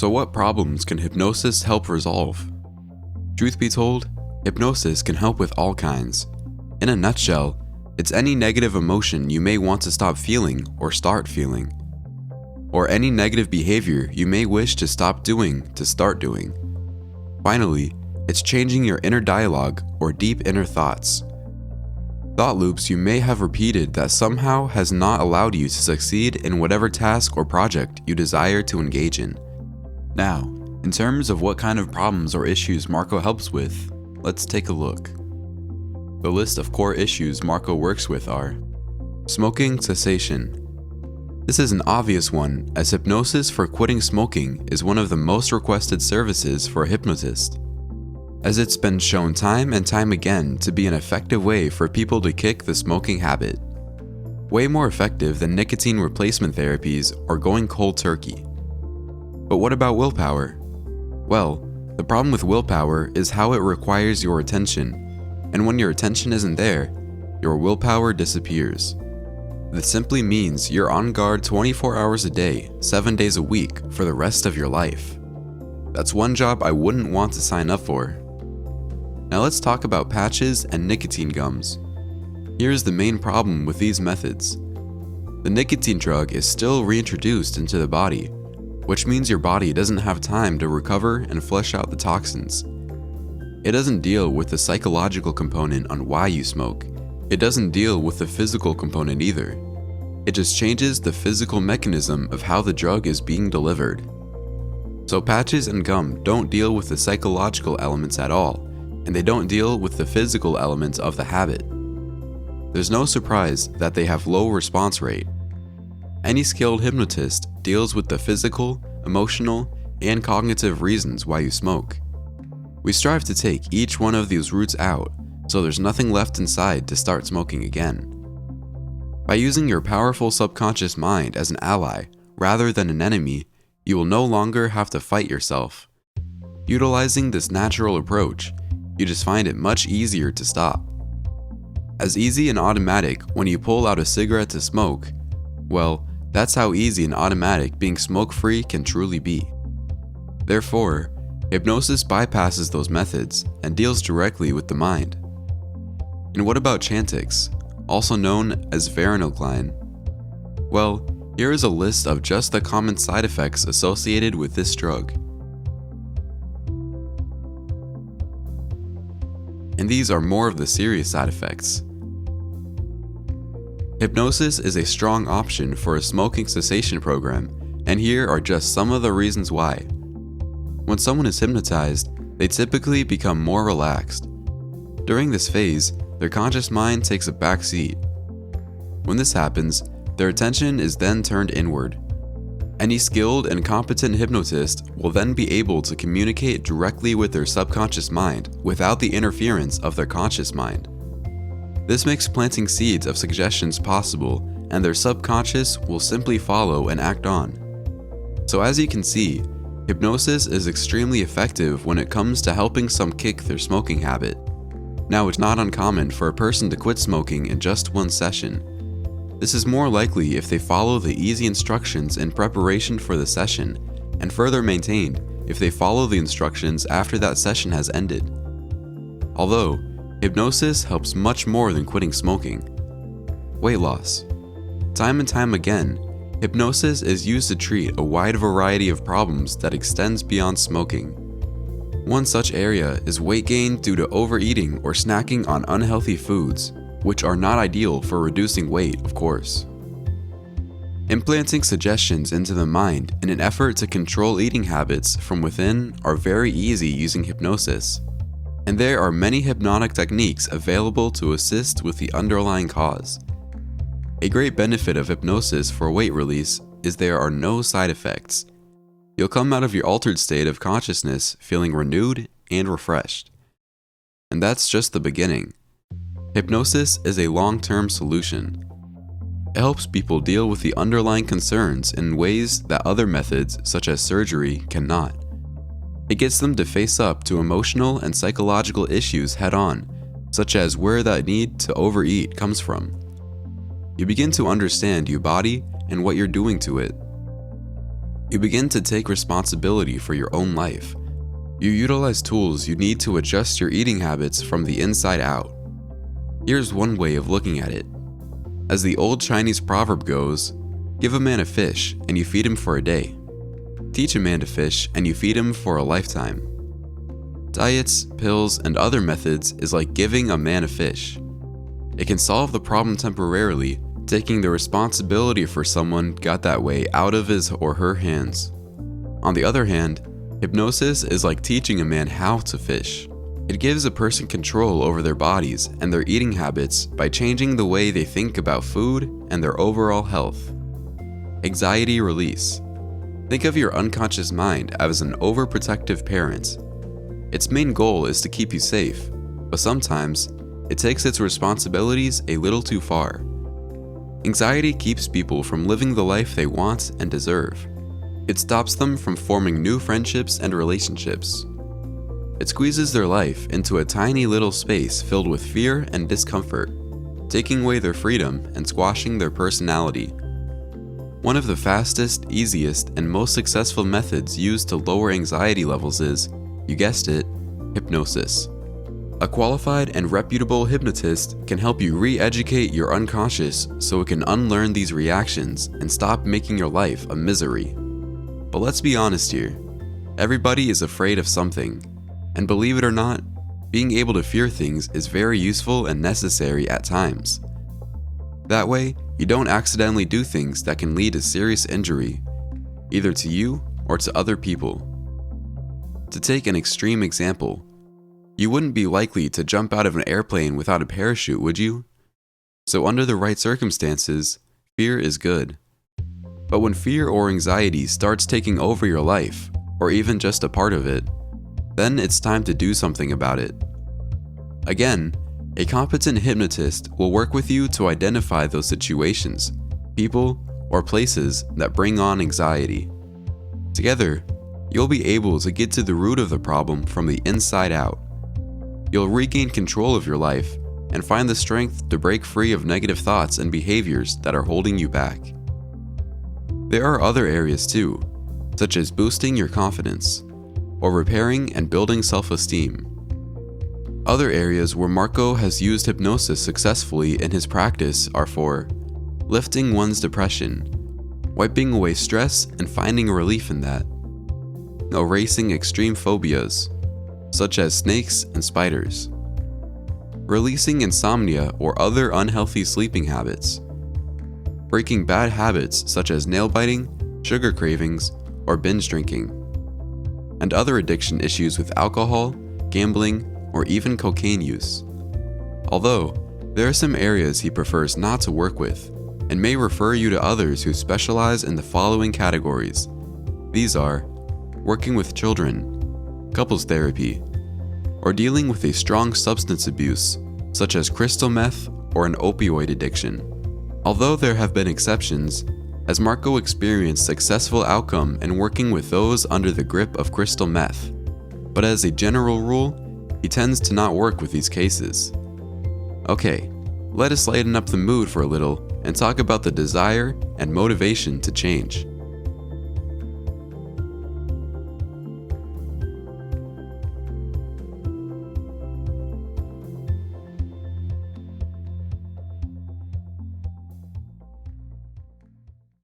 So what problems can hypnosis help resolve? Truth be told, hypnosis can help with all kinds. In a nutshell, it's any negative emotion you may want to stop feeling or start feeling, or any negative behavior you may wish to stop doing to start doing. Finally, it's changing your inner dialogue or deep inner thoughts. Thought loops you may have repeated that somehow has not allowed you to succeed in whatever task or project you desire to engage in. Now, in terms of what kind of problems or issues Marco helps with, let's take a look. The list of core issues Marco works with are: smoking cessation. This is an obvious one, as hypnosis for quitting smoking is one of the most requested services for a hypnotist, as it's been shown time and time again to be an effective way for people to kick the smoking habit. Way more effective than nicotine replacement therapies or going cold turkey. But what about willpower? Well, the problem with willpower is how it requires your attention, and when your attention isn't there, your willpower disappears. This simply means you're on guard 24 hours a day, 7 days a week for the rest of your life. That's one job I wouldn't want to sign up for. Now let's talk about patches and nicotine gums. Here's the main problem with these methods. The nicotine drug is still reintroduced into the body, which means your body doesn't have time to recover and flush out the toxins. It doesn't deal with the psychological component on why you smoke. It doesn't deal with the physical component either. It just changes the physical mechanism of how the drug is being delivered. So patches and gum don't deal with the psychological elements at all, and they don't deal with the physical elements of the habit. There's no surprise that they have low response rate. Any skilled hypnotist deals with the physical, emotional, and cognitive reasons why you smoke. We strive to take each one of these roots out, so there's nothing left inside to start smoking again. By using your powerful subconscious mind as an ally rather than an enemy, you will no longer have to fight yourself. Utilizing this natural approach, you just find it much easier to stop. As easy and automatic when you pull out a cigarette to smoke, well, that's how easy and automatic being smoke-free can truly be. Therefore, hypnosis bypasses those methods and deals directly with the mind. And what about Chantix, also known as varenicline? Well, here is a list of just the common side effects associated with this drug. And these are more of the serious side effects. Hypnosis is a strong option for a smoking cessation program, and here are just some of the reasons why. When someone is hypnotized, they typically become more relaxed. During this phase, their conscious mind takes a back seat. When this happens, their attention is then turned inward. Any skilled and competent hypnotist will then be able to communicate directly with their subconscious mind without the interference of their conscious mind. This makes planting seeds of suggestions possible, and their subconscious will simply follow and act on. So as you can see, hypnosis is extremely effective when it comes to helping some kick their smoking habit. Now, it's not uncommon for a person to quit smoking in just one session. This is more likely if they follow the easy instructions in preparation for the session, and further maintained if they follow the instructions after that session has ended. Although, hypnosis helps much more than quitting smoking. Weight loss. Time and time again, hypnosis is used to treat a wide variety of problems that extends beyond smoking. One such area is weight gain due to overeating or snacking on unhealthy foods, which are not ideal for reducing weight, of course. Implanting suggestions into the mind in an effort to control eating habits from within are very easy using hypnosis, and there are many hypnotic techniques available to assist with the underlying cause. A great benefit of hypnosis for weight release is there are no side effects. You'll come out of your altered state of consciousness feeling renewed and refreshed. And that's just the beginning. Hypnosis is a long-term solution. It helps people deal with the underlying concerns in ways that other methods, such as surgery, cannot. It gets them to face up to emotional and psychological issues head-on, such as where that need to overeat comes from. You begin to understand your body and what you're doing to it. You begin to take responsibility for your own life. You utilize tools you need to adjust your eating habits from the inside out. Here's one way of looking at it. As the old Chinese proverb goes, give a man a fish and you feed him for a day. Teach a man to fish and you feed him for a lifetime. Diets, pills, and other methods is like giving a man a fish. It can solve the problem temporarily, taking the responsibility for someone got that way out of his or her hands. On the other hand, hypnosis is like teaching a man how to fish. It gives a person control over their bodies and their eating habits by changing the way they think about food and their overall health. Anxiety release. Think of your unconscious mind as an overprotective parent. Its main goal is to keep you safe, but sometimes it takes its responsibilities a little too far. Anxiety keeps people from living the life they want and deserve. It stops them from forming new friendships and relationships. It squeezes their life into a tiny little space filled with fear and discomfort, taking away their freedom and squashing their personality. One of the fastest, easiest, and most successful methods used to lower anxiety levels is, you guessed it, hypnosis. A qualified and reputable hypnotist can help you re-educate your unconscious so it can unlearn these reactions and stop making your life a misery. But let's be honest here. Everybody is afraid of something, and believe it or not, being able to fear things is very useful and necessary at times. That way, you don't accidentally do things that can lead to serious injury, either to you or to other people. To take an extreme example, you wouldn't be likely to jump out of an airplane without a parachute, would you? So under the right circumstances, fear is good. But when fear or anxiety starts taking over your life, or even just a part of it, then it's time to do something about it. Again, a competent hypnotist will work with you to identify those situations, people, or places that bring on anxiety. Together, you'll be able to get to the root of the problem from the inside out. You'll regain control of your life and find the strength to break free of negative thoughts and behaviors that are holding you back. There are other areas too, such as boosting your confidence, or repairing and building self-esteem. Other areas where Marco has used hypnosis successfully in his practice are for lifting one's depression, wiping away stress and finding relief in that, erasing extreme phobias, such as snakes and spiders, releasing insomnia or other unhealthy sleeping habits, breaking bad habits such as nail biting, sugar cravings, or binge drinking, and other addiction issues with alcohol, gambling, or even cocaine use. Although, there are some areas he prefers not to work with, and may refer you to others who specialize in the following categories. These are working with children, couples therapy, or dealing with a strong substance abuse, such as crystal meth or an opioid addiction. Although there have been exceptions, as Marco experienced successful outcome in working with those under the grip of crystal meth, but as a general rule, he tends to not work with these cases. Okay, let us lighten up the mood for a little and talk about the desire and motivation to change.